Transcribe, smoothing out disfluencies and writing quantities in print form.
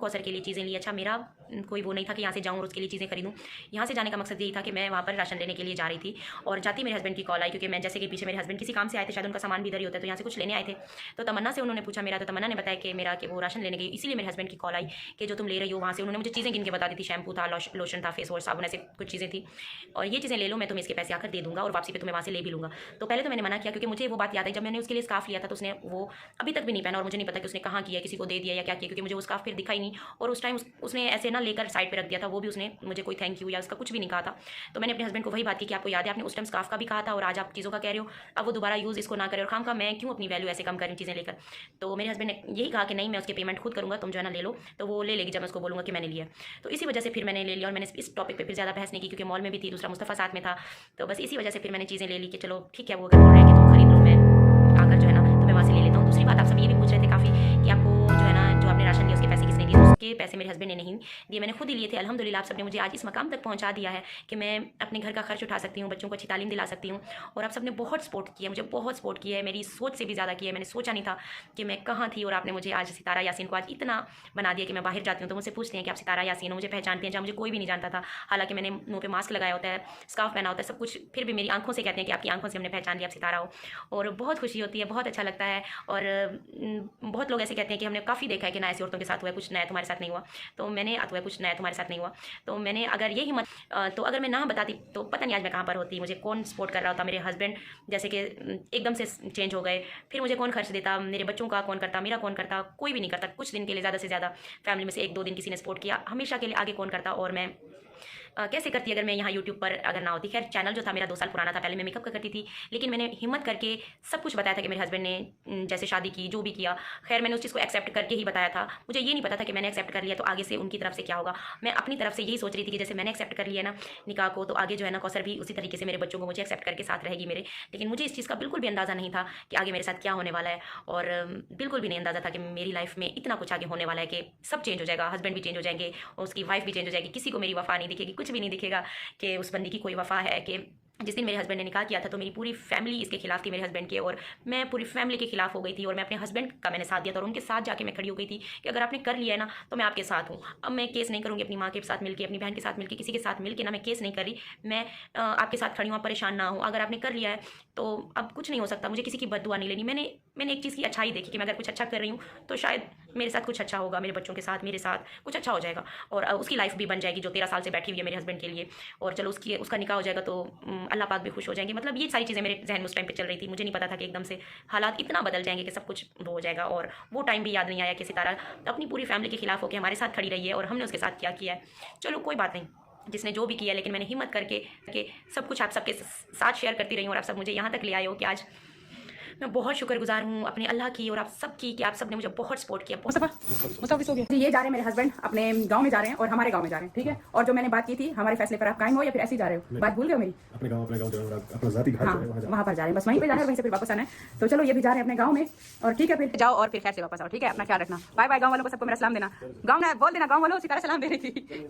कौसर के लिए चीज़ें ली। अच्छा, मेरा कोई वो नहीं था कि यहाँ से जाऊँ और उसके लिए चीज़ें खरीदूँ। यहाँ से जाने का मकसद यही था कि मैं वहाँ पर राशन लेने के लिए जा रही थी और जाती मेरे हस्बैंड की कॉल आई, क्योंकि मैं जैसे कि पीछे मेरे हस्बैंड किसी काम से आए थे, शायद उनका सामान भी इधर ही होता है, तो यहाँ से कुछ लेने आए थे। तो तमन्ना से उन्होंने पूछा मेरा, तो तमन्ना ने बताया कि मेरा कि वो राशन लेने गई, इसीलिए मेरे हस्बैंड की कॉल आई कि जो तुम ले रही हो वहाँ से। उन्होंने मुझे चीज़ें गिन के बता दी थी, शैम्पू था, लोशन था, फेस वॉश, साबुन, ऐसे कुछ चीज़ें थी, और ये चीज़ें ले लो, मैं तुम्हें इसके पैसे आकर दे दूँगा और वापसी पे तुम्हें वहाँ से ले भी लूँगा। तो पहले तो मैंने मना किया, क्योंकि मुझे वो बात याद है जब मैंने उसके लिए स्कार्फ लिया था तो उसने वो अभी तक भी नहीं पहना, और मुझे नहीं पता कि उसने कहाँ किया, किसी को दे दिया या क्या किया, क्योंकि मुझे वो स्कार्फ फिर दिखा ही नहीं। और उस टाइम उसने ऐसे ना लेकर साइड पे रख दिया था, वो भी उसने मुझे कोई थैंक यू या उसका कुछ भी नहीं कहा था। तो मैंने अपने हस्बैंड को वही बात की कि आपको याद है आपने उस टाइम स्कार्फ का भी कहा था और आज आप चीज़ों का कह रहे हो, अब वो दोबारा यूज़ इसको ना करें, और खाम खा मैं क्यों अपनी वैल्यू ऐसे कम करूँ चीज़ें लेकर। तो मेरे हस्बैंड ने यही कहा कि नहीं, मैं उसकी पेमेंट खुद करूँगा, तुम जो है ना ले लो। तो वो ले लेगी जब मैं उसको बोलूँगा कि मैंने लिया। तो इसी वजह से फिर मैंने ले लिया, और मैंने इस टॉपिक पर फिर ज़्यादा बहस नहीं की, क्योंकि मॉल में भी थी, दूसरा मुस्तफ़ा साथ में था। तो बस इसी वजह से फिर मैंने चीज़ें ले ली कि चलो ठीक है, वो अगर बोल रहे हैं कि तुम खरीद लो, मैं आकर जो है ना तो मैं वहाँ से ले लेता हूँ। दूसरी बात, आप सब ये भी पूछ रहे थे काफ़ी कि आपको जो है ना जो आपने राशन लिया उसके पैसे किसने दिए। उसके पैसे मेरे हस्बैंड ने नहीं दिए, मैंने खुद ही लिए थे। अल्हम्दुलिल्लाह आप सबने मुझे आज इस मकाम तक पहुँचा दिया है कि मैं अपने घर का खर्च उठा सकती हूँ, बच्चों को अच्छी तालीम दिला सकती हूँ। और आप सबने बहुत सपोर्ट किया, मुझे बहुत सपोर्ट किया है, मेरी सोच से भी ज़्यादा किया है। मैंने सोचा नहीं था कि मैं कहाँ थी, और आपने मुझे आज सितारा यासीन को आज इतना बना दिया कि मैं बाहर जाती हूँ तो मुझसे पूछते हैं कि आप सितारा यासीन हो, मुझे पहचानते हैं, जहाँ मुझे कोई भी नहीं जानता था। हालांकि मैंने मुँह पे मास्क लगाया होता है, स्कार्फ पहना होता है, सब कुछ, फिर भी मेरी आंखों से कहते हैं कि आपकी आंखों से हमने पहचान लिया, आप सितारा हो। और बहुत खुशी होती है, बहुत अच्छा लगता है। और बहुत लोग ऐसे कहते हैं कि हमने काफ़ी देखा है कि ना ऐसी औरतों के साथ हुआ है, कुछ नया तुम्हारे साथ नहीं हुआ। तो मैंने हुआ है, कुछ नया तुम्हारे साथ नहीं हुआ। तो मैंने अगर ये हिम्मत तो अगर मैं ना बताती तो पता नहीं आज मैं कहाँ पर होती, मुझे कौन सपोर्ट कर रहा होता। मेरे हस्बैंड जैसे कि एकदम से चेंज हो गए, फिर मुझे कौन खर्च देता, मेरे बच्चों का कौन करता, मेरा कौन करता, कोई भी नहीं करता। कुछ दिन के लिए ज़्यादा से ज़्यादा फैमिली में से 1-2 दिन किसी ने सपोर्ट किया, हमेशा के लिए आगे कौन करता। और मैं कैसे करती अगर मैं यहाँ यूट्यूब पर अगर ना होती। खैर चैनल जो था मेरा 2 साल पुराना था, पहले मैं मेकअप का करती थी, लेकिन मैंने हिम्मत करके सब कुछ बताया था कि मेरे हस्बैंड ने जैसे शादी की, जो भी किया, खैर मैंने उस चीज़ को एक्सेप्ट करके ही बताया था। मुझे ये नहीं पता था कि मैंने एक्सेप्ट कर लिया तो आगे से उनकी तरफ से क्या होगा। मैं अपनी तरफ से यही सोच रही थी कि जैसे मैंने एक्सेप्ट कर लिया ना निकाह को, तो आगे जो है ना कौसर भी उसी तरीके से मेरे बच्चों को मुझे एक्सेप्ट करके साथ रहेगी मेरे। लेकिन मुझे इस चीज़ का बिल्कुल भी अंदाज़ा नहीं था कि आगे मेरे साथ क्या होने वाला है, और बिल्कुल भी नहीं अंदाज़ा था कि मेरी लाइफ में इतना कुछ आगे होने वाला है कि सब चेंज हो जाएगा, हस्बैंड भी चेंज हो जाएंगे, उसकी वाइफ भी चेंज हो जाएगी, किसी को मेरी वफा नहीं दिखेगी, कुछ भी नहीं दिखेगा कि उस बंदी की कोई वफा है। कि जिस दिन मेरे हस्बैंड ने निकाह किया था तो मेरी पूरी फैमिली इसके खिलाफ थी, मेरे हस्बैंड के, और मैं पूरी फैमिली के खिलाफ हो गई थी। और मैं अपने हस्बैंड का मैंने साथ दिया था, और उनके साथ जाके मैं खड़ी हो गई थी कि अगर आपने कर लिया है ना तो मैं आपके साथ हूँ। अब मैं केस नहीं करूँगी अपनी माँ के साथ मिलकर, अपनी बहन के साथ मिलकर, किसी के साथ मिलकर ना, मैं केस नहीं कर रही, मैं आपके साथ खड़ी हूँ, आप परेशान ना हो। अगर आपने कर लिया है तो अब कुछ नहीं हो सकता, मुझे किसी की बद्दुआ नहीं लेनी। मैंने एक चीज़ की अच्छाई देखी कि मैं अगर कुछ अच्छा कर रही हूँ तो शायद मेरे साथ कुछ अच्छा होगा, मेरे बच्चों के साथ, मेरे साथ कुछ अच्छा हो जाएगा, और उसकी लाइफ भी बन जाएगी जो 13 साल से बैठी हुई है मेरे हस्बैंड के लिए। और चलो उसका निकाह हो जाएगा तो अल्लाह पाक भी खुश हो जाएंगे। मतलब ये सारी चीज़ें मेरे जहन में उस टाइम पे चल रही थी। मुझे नहीं पता था कि एकदम से हालात इतना बदल जाएंगे कि सब कुछ वो हो जाएगा। और वो टाइम भी याद नहीं आया कि सितारा अपनी पूरी फैमिली के खिलाफ होकर हमारे साथ खड़ी रही है, और हमने उसके साथ क्या किया है। चलो कोई बात नहीं, जिसने जो भी किया, लेकिन मैंने हिम्मत करके सब कुछ आप सबके साथ शेयर करती रही हूँ, और आप सब मुझे यहाँ तक ले आए हो कि आज मैं बहुत शुक्रगुजार हूँ अपने अल्लाह की और आप सब की कि आप सब ने मुझे बहुत सपोर्ट किया। मुस्तफा हो गया जी। ये जा रहे हैं मेरे हस्बैंड अपने गांव में जा रहे हैं और हमारे गांव में जा रहे हैं, ठीक है। और जो मैंने बात की थी हमारे फैसले पर आप कायम हो या फिर ऐसे ही जा रहे हो, बात भूल गए हो मेरी? अपने गांव जो है अपना जाती घर हाँ, वहाँ पर जा रहे हैं, बस वहीं पे जा रहे हैं, वहीं से फिर वापस आना है। तो चलो ये भी जा रहे हैं अपने गाँव में, और ठीक है फिर जाओ और फिर खैर से वापस आओ, ठीक है। अपना ख्याल रखना, बाय बाय। गाँव वालों को सबको मेरा सलाम देना, गाँव में बोल देना, गाँव वालों सितारा सलाम दे रही थी।